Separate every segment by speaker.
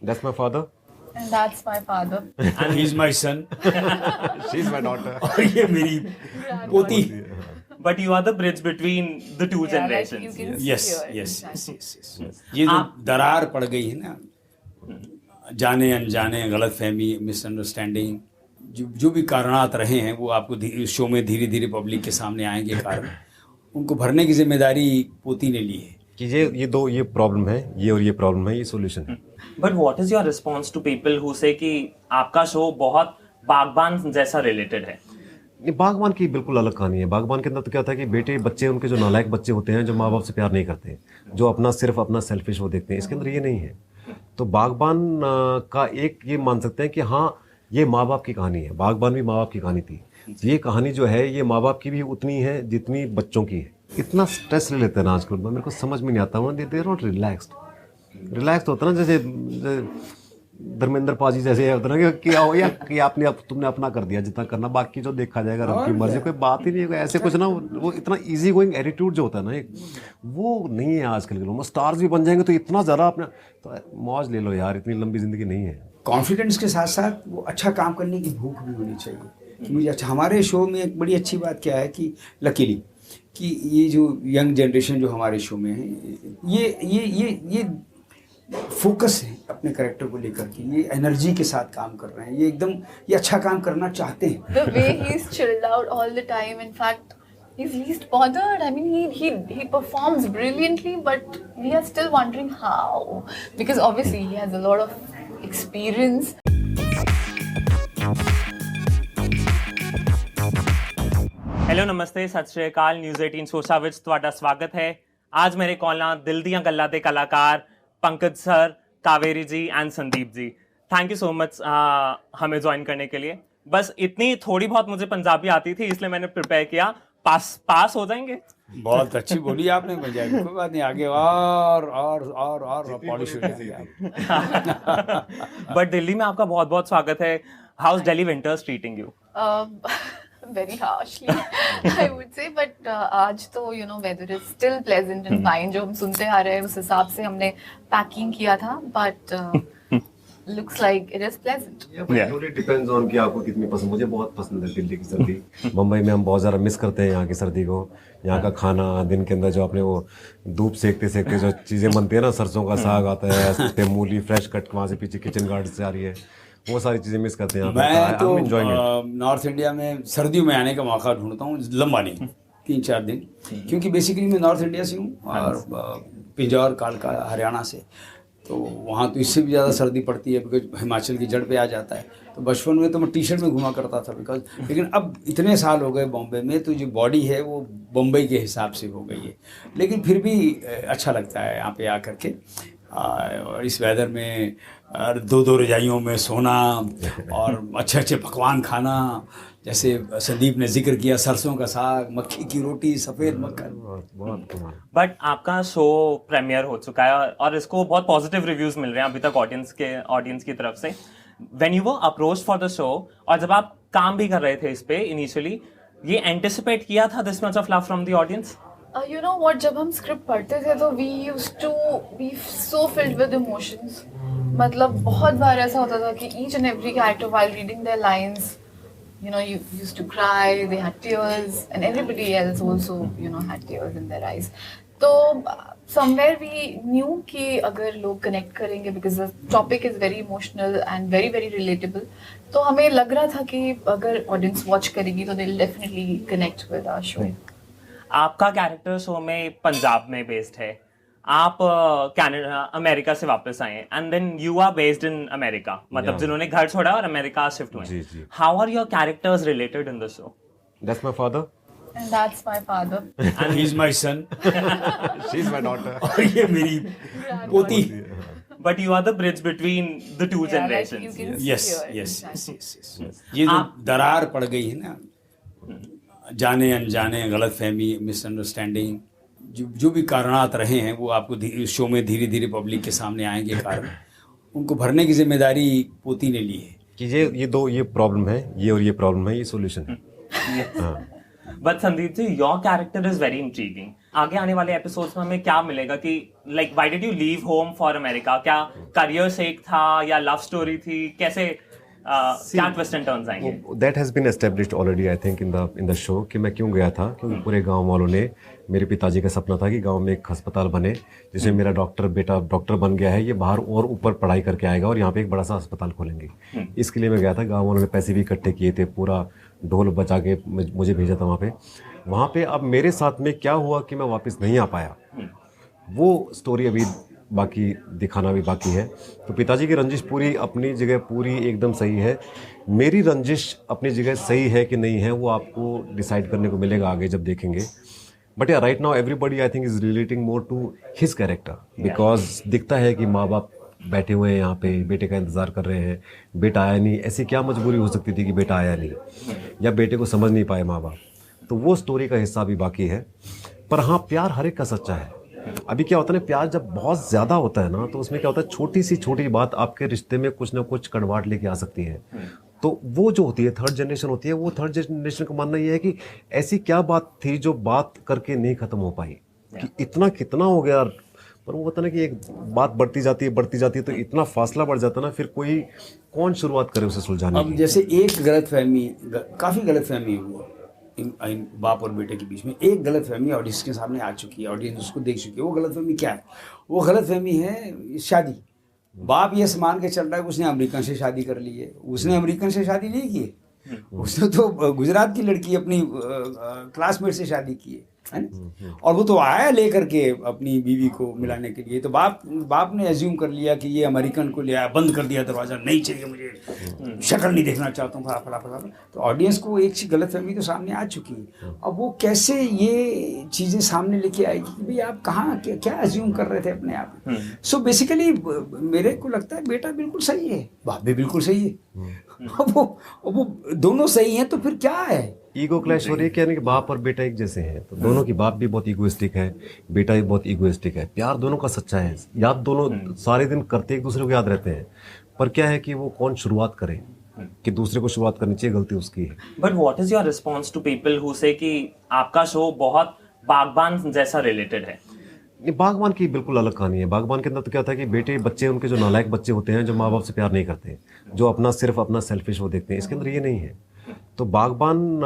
Speaker 1: That's my father.
Speaker 2: And that's my father.
Speaker 3: And he's my son.
Speaker 1: She's my daughter.
Speaker 3: और ये मेरी पोती.
Speaker 4: But you are the bridge between the two
Speaker 2: Yeah, like you
Speaker 4: generations.
Speaker 2: can
Speaker 3: Yes,
Speaker 2: see
Speaker 3: yes,
Speaker 2: her.
Speaker 3: yes, yes, yes. ये जो दरार पड़ गई है ना, जाने अनजाने गलतफहमी, मिसअंडरस्टैंडिंग, जो भी कारणात रहे हैं वो आपको इस शो में धीरे धीरे पब्लिक के सामने आएंगे कारण, उनको भरने की जिम्मेदारी पोती ने ली है
Speaker 1: कि ये प्रॉब्लम है, ये और ये प्रॉब्लम है, ये सॉल्यूशन है।
Speaker 4: But what is your response to people who say कि आपका शो बहुत बागबान जैसा रिलेटेड है?
Speaker 1: ये बागबान की बिल्कुल अलग कहानी है। बागबान के अंदर तो क्या होता है कि बेटे बच्चे उनके जो नालायक बच्चे होते हैं, जो माँ बाप से प्यार नहीं करते, जो सिर्फ अपना सेल्फिश वो देखते हैं, इसके अंदर ये नहीं है। तो बागबान का एक ये मान सकते हैं कि हाँ, ये माँ बाप की कहानी है। बागबान भी माँ बाप की कहानी थी। ये कहानी जो है ये माँ बाप की भी उतनी है जितनी बच्चों की है। इतना स्ट्रेस ले लेते हैं ना आजकल, मेरे को समझ में नहीं आता हूँ। दे नॉट रिलैक्स्ड होता है ना, जैसे धर्मेंद्र पाजी जैसे होता है ना कि क्या हो या कि तुमने अपना कर दिया, जितना करना बाकी जो देखा जाएगा रब की मर्जी। कोई बात ही नहीं है ऐसे कुछ ना, वो इतना इजी गोइंग एटीट्यूड जो होता है ना एक, वो नहीं है आजकल के लोग। स्टार्स भी बन जाएंगे तो इतना ज़्यादा अपना तो मौज ले लो यार, इतनी लंबी ज़िंदगी नहीं है।
Speaker 3: कॉन्फिडेंस के साथ साथ वो अच्छा काम करने की भूख भी होनी चाहिए कि मुझे अच्छा। हमारे शो में एक बड़ी अच्छी बात क्या है कि लकीली कि ये जो यंग जनरेशन जो हमारे शो में है, ये फोकस है अपने कैरेक्टर को लेकर के, ये एनर्जी के साथ काम कर रहे हैं, ये अच्छा काम करना चाहते हैं।
Speaker 2: The way he's chilled out all the time. In fact, he's least bothered. I mean, he performs brilliantly, but we are still wondering how, because obviously he has a lot of experience.
Speaker 4: Hello ਨਮਸਤੇ ਸਤਿ ਸ਼੍ਰੀ ਅਕਾਲ। News 18 ਸੋਸ਼ਾ ਵਿੱਚ ਤੁਹਾਡਾ ਸਵਾਗਤ ਹੈ। आज मेरे call ਨਾਲ ਦਿਲ ਦੀਆਂ ਗੱਲਾਂ ਦੇ ਕਲਾਕਾਰ Pankaj sir, Kaveri ji and Sandeep ji, thank you so much हमें ज्वाइन करने के लिए। बस इतनी थोड़ी बहुत मुझे पंजाबी आती थी इसलिए मैंने प्रिपेयर किया। पास हो जाएंगे?
Speaker 3: बहुत अच्छी बोली आपने पंजाबी, कोई बात नहीं, आगे और पॉलिश हो जाएगी।
Speaker 4: बट दिल्ली में आपका बहुत बहुत स्वागत है। How is Delhi winters treating you?
Speaker 2: Very harshly, I would say, but आज तो weather is still pleasant and fine. जो हम सुनते आ रहे हैं उस हिसाब से हमने पैकिंग किया था, but looks like it is pleasant.
Speaker 1: Yeah, totally depends on कि आपको कितनी पसंद। मुझे बहुत पसंद है दिल्ली की सर्दी। मुंबई में हम बहुत ज़्यादा मिस करते हैं यहाँ की सर्दी को। यहाँ का खाना, दिन के अंदर जो अपने वो धूप सेकते जो चीज़ें बनती है ना, सरसों का साग आता है, मूली फ्रेश कट वहाँ से पीछे किचन गार्डन से आ रही है, वो सारी चीज़ें मिस करते हैं।
Speaker 3: मैं तो नॉर्थ इंडिया में सर्दियों में आने का मौका ढूंढता हूँ, लंबा नहीं, 3-4 दिन, क्योंकि बेसिकली मैं नॉर्थ इंडिया से हूँ और पिंजौर कालका हरियाणा से, तो वहाँ तो इससे भी ज़्यादा सर्दी पड़ती है बिकॉज हिमाचल की जड़ पे आ जाता है। तो बचपन में तो मैं टी शर्ट में घुमा करता था बिकॉज, लेकिन अब इतने साल हो गए बॉम्बे में तो जो बॉडी है वो बम्बई के हिसाब से हो गई है, लेकिन फिर भी अच्छा लगता है यहाँ पे आकर के। और इस वेदर में 2-2 रजाइयों में सोना और अच्छे अच्छे पकवान खाना, जैसे संदीप ने जिक्र किया, सरसों का साग, मक्की की रोटी, सफ़ेद मक्खन।
Speaker 4: बट आपका शो प्रीमियर हो चुका है और इसको बहुत पॉजिटिव रिव्यूज़ मिल रहे हैं अभी तक ऑडियंस की तरफ से। When you were approached for the show और जब आप काम भी कर रहे थे इस पे इनिशियली, ये एंटिसिपेट किया था this much of love from the audience?
Speaker 2: You know what, जब हम स्क्रिप्ट पढ़ते थे तो we used to be so filled with emotions. मतलब बहुत बार ऐसा होता था कि each and every character while reading their lines, you used to cry, they had tears, and everybody else also, had tears in their eyes. तो somewhere we knew कि अगर लोग connect करेंगे, because the topic is very emotional and very very relatable, तो हमें लग रहा था कि अगर audience watch करेगी तो they'll definitely connect with our show.
Speaker 4: आपका कैरेक्टर शो में पंजाब में बेस्ड है, आप कनाडा अमेरिका से वापस आए and then you are based in America, मतलब जिन्होंने घर छोड़ा और अमेरिका शिफ्ट हुए। How are your characters related in the show?
Speaker 1: That's my father.
Speaker 2: And that's my father.
Speaker 3: And he's my son.
Speaker 1: She's my daughter.
Speaker 3: और ये मेरी पोती।
Speaker 4: But you are the bridge between the two
Speaker 2: Yeah, like
Speaker 4: generations.
Speaker 2: you can
Speaker 3: Yes,
Speaker 2: see her.
Speaker 3: yes, yes, yes, yes. ये जो दरार पड़ गई है ना, जाने अनजाने गलतफहमी, मिसअंडरस्टैंडिंग, जो भी कारणात रहे हैं वो आपको इस शो में धीरे धीरे पब्लिक के सामने आएंगे कारण, उनको भरने की जिम्मेदारी पोती ने ली है
Speaker 1: कि ये प्रॉब्लम है, ये और ये प्रॉब्लम है, ये सॉल्यूशन है। हाँ।
Speaker 4: But Sandeep ji, your character is very intriguing. आगे आने वाले एपिसोड्स में हमें क्या मिलेगा कि like why did you leave home for America? क्या करियर सेक था या लव स्टोरी थी? कैसे क्या ट्विस्ट एंड टर्न्स आएंगे?
Speaker 1: That has been established already I think in the show कि मैं क्यों गया था, क्योंकि पूरे गांव वालों ने, मेरे पिताजी का सपना था कि गांव में एक अस्पताल बने जिसमें मेरा बेटा डॉक्टर बन गया है, ये बाहर और ऊपर पढ़ाई करके आएगा और यहाँ पे एक बड़ा सा अस्पताल खोलेंगे. इसके लिए मैं गया था. गाँव वालों ने पैसे भी इकट्ठे किए थे, पूरा ढोल बजा के मुझे भेजा था वहाँ पे. अब मेरे साथ में क्या हुआ कि मैं वापस नहीं आ पाया, वो स्टोरी अभी बाकी दिखाना भी बाकी है. तो पिताजी की रंजिश पूरी अपनी जगह पूरी एकदम सही है. मेरी रंजिश अपनी जगह सही है कि नहीं है वो आपको डिसाइड करने को मिलेगा आगे जब देखेंगे. But yeah right now everybody I think is relating more to his character, because दिखता है कि माँ बाप बैठे हुए हैं यहाँ पे, बेटे का इंतज़ार कर रहे हैं, बेटा आया नहीं. ऐसी क्या मजबूरी हो सकती थी कि बेटा आया नहीं, या बेटे को समझ नहीं पाए माँ बाप. तो वो स्टोरी का हिस्सा भी बाकी है. पर हाँ, प्यार हर एक का सच्चा है. अभी क्या होता है ना, प्यार जब बहुत ज़्यादा होता है ना, तो उसमें क्या होता है, छोटी सी छोटी बात आपके रिश्ते में कुछ ना कुछ कड़वाहट लेके आ सकती है. तो वो जो होती है थर्ड जनरेशन होती है, वो थर्ड जनरेशन का मानना ये है कि ऐसी क्या बात थी जो बात करके नहीं ख़त्म हो पाई, कि इतना कितना हो गया. पर वो होता है ना कि एक बात बढ़ती जाती है तो इतना फासला बढ़ जाता है ना, फिर कोई कौन शुरुआत करे उसे सुलझाने
Speaker 3: अब
Speaker 1: की.
Speaker 3: जैसे एक गलतफहमी, काफ़ी गलतफहमी हुआ इन बाप और बेटे के बीच में. एक गलतफहमी ऑडियंस के सामने आ चुकी है, ऑडियंस उसको देख चुकी है. वो गलतफहमी क्या है? वो गलतफहमी है शादी. बाप ये मान के चल रहा है कि उसने अमेरिकन से शादी कर ली है. उसने अमेरिकन से शादी नहीं की है, उसने तो गुजरात की लड़की अपनी क्लासमेट से शादी की है ना. और वो तो आया लेकर के अपनी बीवी को मिलाने के लिए. तो बाप ने एज्यूम कर लिया कि ये अमेरिकन को ले आया, बंद कर दिया दरवाज़ा, नहीं चाहिए मुझे, शक्ल नहीं देखना चाहता हूँ, फला. तो ऑडियंस को एक गलतफहमी तो सामने आ चुकी है. अब वो कैसे ये चीज़ें सामने लेके आएगी कि भाई आप कहाँ क्या एज्यूम कर रहे थे अपने आप. सो बेसिकली मेरे को लगता है बेटा बिल्कुल सही है, बाप भी बिल्कुल सही है. अब वो दोनों सही हैं, तो फिर क्या है?
Speaker 1: ईगो क्लैश हो रही है कि यानी कि बाप और बेटा एक जैसे हैं, तो दोनों की, बाप भी बहुत ईगोइस्टिक है, बेटा भी बहुत ईगोइस्टिक है. प्यार दोनों का सच्चा है, याद दोनों सारे दिन करते, एक दूसरे को याद रहते हैं. पर क्या है कि वो कौन शुरुआत करे, कि दूसरे को शुरुआत करनी चाहिए, गलती उसकी है.
Speaker 4: But what is your response to people who say कि आपका शो बहुत बागबान जैसा रिलेटेड है?
Speaker 1: बागबान की बिल्कुल अलग कहानी है. बागबान के अंदर तो क्या होता है कि बेटे बच्चे, उनके जो नालायक बच्चे होते हैं, जो माँ बाप से प्यार नहीं करते, जो सिर्फ अपना सेल्फिश वो देखते हैं. इसके अंदर ये नहीं है. तो बागबान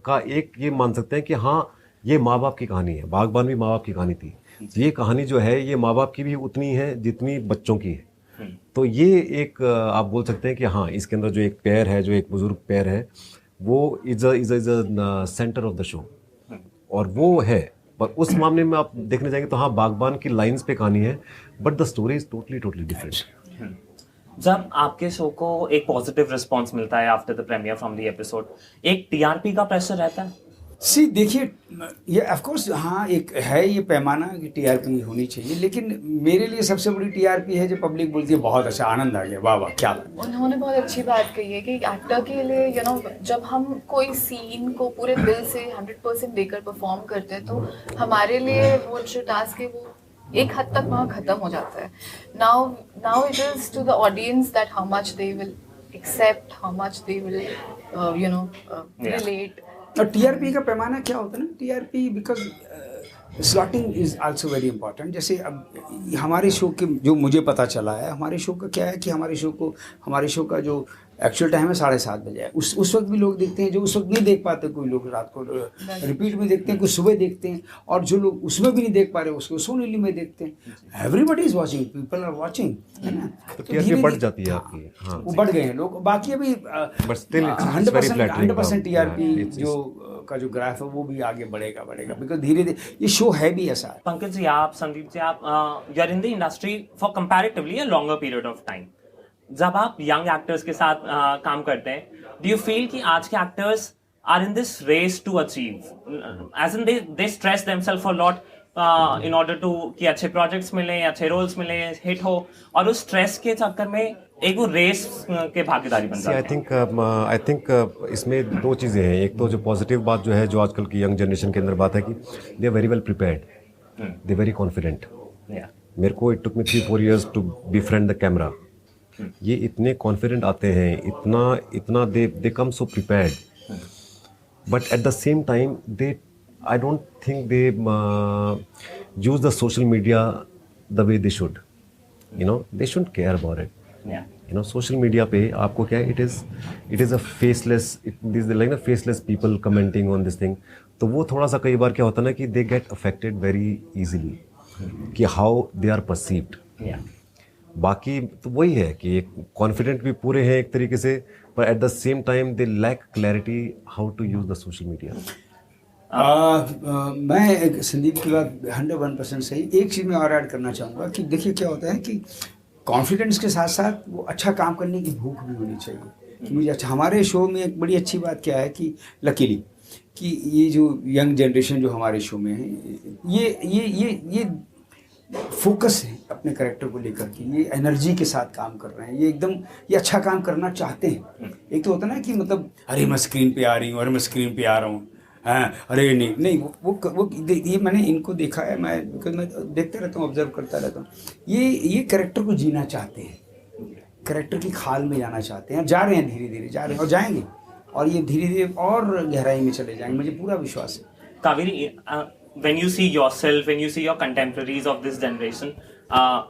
Speaker 1: का एक ये मान सकते हैं कि हाँ, ये माँ बाप की कहानी है. बागबान भी माँ बाप की कहानी थी. ये कहानी जो है, ये माँ बाप की भी उतनी है जितनी बच्चों की है. तो ये एक आप बोल सकते हैं कि हाँ, इसके अंदर जो एक पैर है, जो एक बुजुर्ग पैर है, वो is a centre of the show, और वो है. पर उस मामले में आप देखने जाएंगे तो हाँ, बागबान की लाइंस पे कहानी है, but the story is totally different.
Speaker 4: जब आपके शो को एक पॉजिटिव रिस्पांस मिलता है after the premiere from the episode, एक टीआरपी का प्रेशर रहता है?
Speaker 3: देखिए, ये ऑफ कोर्स हाँ, एक है ये पैमाना कि टीआरपी होनी चाहिए. लेकिन मेरे लिए सबसे बड़ी टीआरपी है जो पब्लिक बोलती है बहुत अच्छा, आनंद आ गया, वाह वाह क्या बात.
Speaker 2: उन्होंने बहुत अच्छी बात कही है कि एक्टर के लिए जब हम कोई सीन को पूरे दिल से 100% देकर परफॉर्म करते हैं, तो हमारे लिए वो जो टास्क है वो एक हद तक वहाँ खत्म हो जाता है. Now it is to the audience that how much they will accept, how much they will relate.
Speaker 3: और टीआरपी का पैमाना क्या होता है ना, TRP because slotting is also very important. जैसे अब हमारे शो के जो मुझे पता चला है, हमारे शो का क्या है कि हमारे शो का जो एक्चुअल टाइम है 7:30 बजे है. उस वक्त भी लोग देखते हैं जो उस वक्त नहीं देख पाते. कोई लोग रात को रिपीट में देखते हैं, कोई सुबह देखते हैं, और जो लोग उसमें भी नहीं देख पा रहे उसको सोनीली में देखते हैं. Everybody is watching, people are watching, है ना.
Speaker 1: तो टीआरपी बढ़ जाती है आपकी. हाँ,
Speaker 3: वो बढ़ गए हैं लोग. बाकी अभी 100% टीआरपी जो का जो ग्राफ है वो भी आगे बढ़ेगा बिकॉज धीरे धीरे ये शो है भी ऐसा है.
Speaker 4: पंकज जी, आप, संदीप जी, आप you are in the industry for comparatively a longer period of time. जब आप यंग एक्टर्स के साथ काम करते हैं, डू यू फील कि आज के actors are in this race to achieve, as in they stress themselves for lot in order to कि अच्छे प्रोजेक्ट्स मिले, अच्छे रोल्स मिले, हिट हो, और उस स्ट्रेस के चक्कर में एक वो रेस के भागीदारी बन जाती है?
Speaker 1: आई थिंक इसमें दो चीज़ें हैं. एक तो जो पॉजिटिव बात जो है, जो आजकल की यंग जनरेशन के अंदर बात है कि they are very well prepared, they very confident. मेरे को it took me 3-4 years to befriend the camera. ये इतने कॉन्फिडेंट आते हैं, इतना they come so prepared. but at the same time I don't think they use the social media the way they should. They shouldn't care about it. Social media पे आपको क्या है, it is a faceless, this like ना faceless people commenting on this thing. तो वो थोड़ा सा कई बार क्या होता है ना कि they get affected very easily कि हाउ दे आर परसीव्ड. बाकी तो वही है कि कॉन्फिडेंट भी पूरे हैं एक तरीके से, पर at the same time they lack clarity how to use the social media.
Speaker 3: मैं संदीप की बात 101% सही. एक चीज़ मैं और ऐड करना चाहूँगा कि देखिए क्या होता है कि कॉन्फिडेंस के साथ साथ वो अच्छा काम करने की भूख भी होनी चाहिए. मुझे अच्छा, हमारे शो में एक बड़ी अच्छी बात क्या है कि लकीली कि ये जो यंग जनरेशन जो हमारे शो में है, ये फोकस है अपने कैरेक्टर को लेकर के, ये एनर्जी के साथ काम कर रहे हैं, ये अच्छा काम करना चाहते हैं. एक तो होता है ना कि मतलब अरे मैं स्क्रीन पे आ रही हूँ, अरे मैं स्क्रीन पे आ रहा हूँ, हाँ अरे नहीं वो ये मैंने इनको देखा है. मैं देखते रहता हूँ, ऑब्जर्व करता रहता हूँ. ये कैरेक्टर को जीना चाहते हैं, कैरेक्टर की खाल में जाना चाहते हैं, जा रहे हैं, धीरे धीरे जा रहे हैं और जाएंगे, और ये धीरे धीरे और गहराई में चले जाएंगे, मुझे पूरा विश्वास है.
Speaker 4: Kaveri, when you see yourself, when you see your contemporaries of this generation,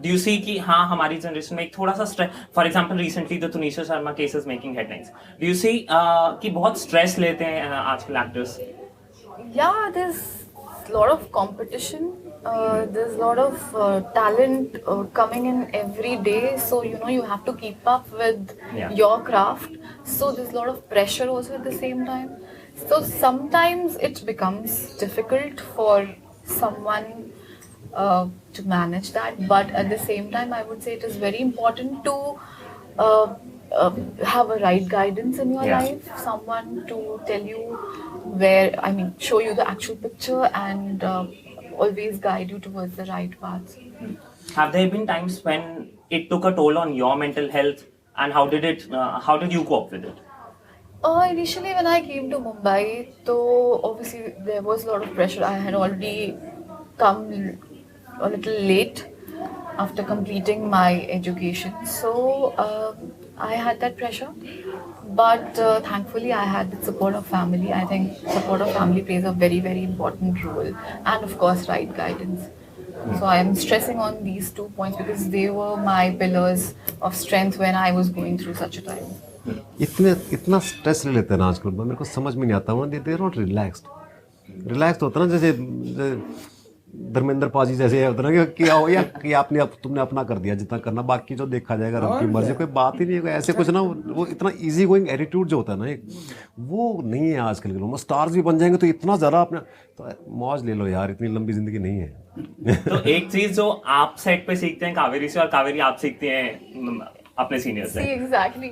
Speaker 4: do you see कि हाँ हमारी जनरेशन में एक थोड़ा सा stress, for example recently the Tunisha Sharma case is making headlines, do you see कि बहुत स्ट्रेस लेते हैं आजकल actors?
Speaker 2: Yeah, there's a lot of competition. There's a lot of talent coming in every day. So you have to keep up with your craft. So there's a lot of pressure also at the same time. So sometimes it becomes difficult for someone to manage that. But at the same time, I would say it is very important to have a right guidance in your life, someone to tell you show you the actual picture and always guide you towards the right path.
Speaker 4: Have there been times when it took a toll on your mental health, and how did you cope with it?
Speaker 2: Initially when I came to Mumbai, so obviously there was a lot of pressure. I had already come a little late after completing my education, so I had that pressure, but thankfully I had the support of family. I think support of family plays a very, very important role, and of course right guidance. So I am stressing on these 2 points because they were my pillars of strength when I was going through such a time.
Speaker 1: इतना stress ले लेते हैं ना आजकल, मेरे को समझ में नहीं आता. वो दे नॉट रिलैक्स्ड होता है ना, जैसे धर्मेंद्र पाजी जैसे होता है ना कि क्या हो या कि तुमने अपना कर दिया, जितना करना, बाकी जो देखा जाएगा रब की मर्जी. कोई बात ही नहीं है ऐसे कुछ ना. वो इतना इजी गोइंग एटीट्यूड जो होता है ना, वो नहीं है आजकल के लोग. स्टार्स भी बन जाएंगे तो इतना ज़्यादा अपने तो मौज ले लो यार, इतनी लंबी जिंदगी नहीं है.
Speaker 4: तो एक चीज जो आप सेट पे सीखते हैं कावेरी से, और कावेरी आप सीखती हैं अपने सीनियर से.
Speaker 2: See, exactly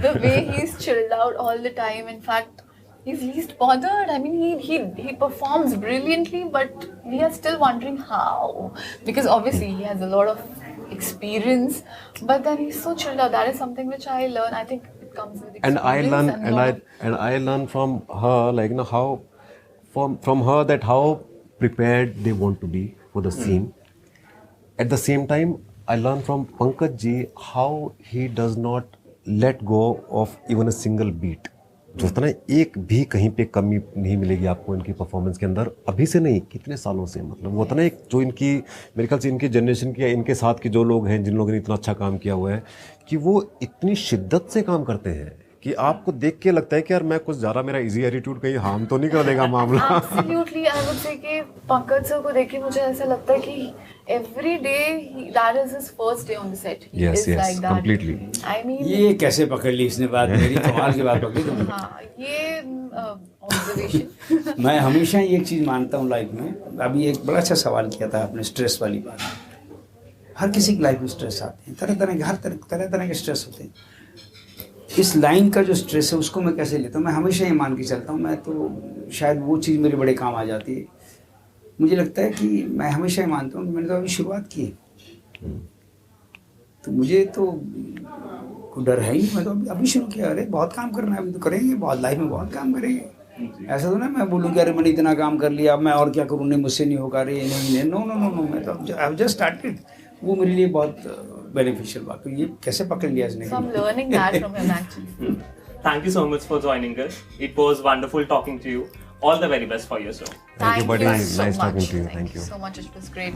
Speaker 2: the way he's chilled out all the time. In fact, he's least bothered. I mean, he performs brilliantly, but we are still wondering how, because obviously he has a lot of experience, but then he's so chilled out. That is something which I learn. I think it comes with experience.
Speaker 1: And I learn from her, like how from her that how prepared they want to be for the scene. At the same time, I learn from Pankaj ji how he does not let go of even a single beat. जो होता है ना, एक भी कहीं पे कमी नहीं मिलेगी आपको इनकी परफॉर्मेंस के अंदर, अभी से नहीं, कितने सालों से. मतलब वो होता है ना, एक जो इनकी मेरे ख्याल से इनकी जनरेशन की, इनके साथ के जो लोग हैं, जिन लोगों ने इतना अच्छा काम किया हुआ है, कि वो इतनी शिद्दत से काम करते हैं कि आपको देख के लगता है कि यार मैं कुछ ज़्यादा, मेरा इजी एटीट्यूड कहीं हार्म तो नहीं कर देगा मामला.
Speaker 2: Absolutely, I would say कि पंकज सर को देख के मुझे ऐसा लगता है कि every day that is his first day on the set.
Speaker 1: Yes,
Speaker 2: like that.
Speaker 1: completely.
Speaker 2: I mean,
Speaker 3: ये कैसे पकड़ ली इसने बात, मेरी कमाल की बात पकड़ी तुमने.
Speaker 2: हाँ, ये observation.
Speaker 3: मैं हमेशा एक चीज़ मानता हूँ लाइफ में. अभी एक बड़ा अच्छा सवाल किया था आपने, स्ट्रेस वाली बात. हर किसी की लाइफ में स्ट्रेस आते हैं, तरह तरह के स्ट्रेस होते हैं. इस लाइन का जो स्ट्रेस है उसको मैं कैसे लेता हूँ, मैं हमेशा ये मान के चलता हूँ. मैं तो शायद वो चीज़ मेरे बड़े काम आ जाती है. मुझे लगता है कि मैं हमेशा ही मानता हूँ कि मैंने तो अभी शुरुआत की है, तो मुझे तो कोई डर है ही. मैं तो अभी शुरू किया. अरे बहुत काम करना है, अभी तो करेंगे, बहुत लाइफ में बहुत काम करेंगे. ऐसा तो ना मैं बोलूँ कि अरे मैंने इतना काम कर लिया, अब मैं और क्या करूँ, नहीं मुझसे नहीं होगा, अरे नहीं, नो, मैं तो आई हैव जस्ट स्टार्टेड. वो मेरे लिए बहुत बेनिफिशियल बात. तो ये कैसे पकड़ लिया इसने?
Speaker 2: So I'm learning that from him actually.
Speaker 4: Thank you so much for joining us. It was wonderful talking to you. All the very best for your show.
Speaker 1: Thank you, buddy.
Speaker 2: so
Speaker 1: Nice talking
Speaker 2: much.
Speaker 1: to you.
Speaker 2: Thank
Speaker 1: Thank
Speaker 2: you
Speaker 1: you.
Speaker 2: so much. It was great.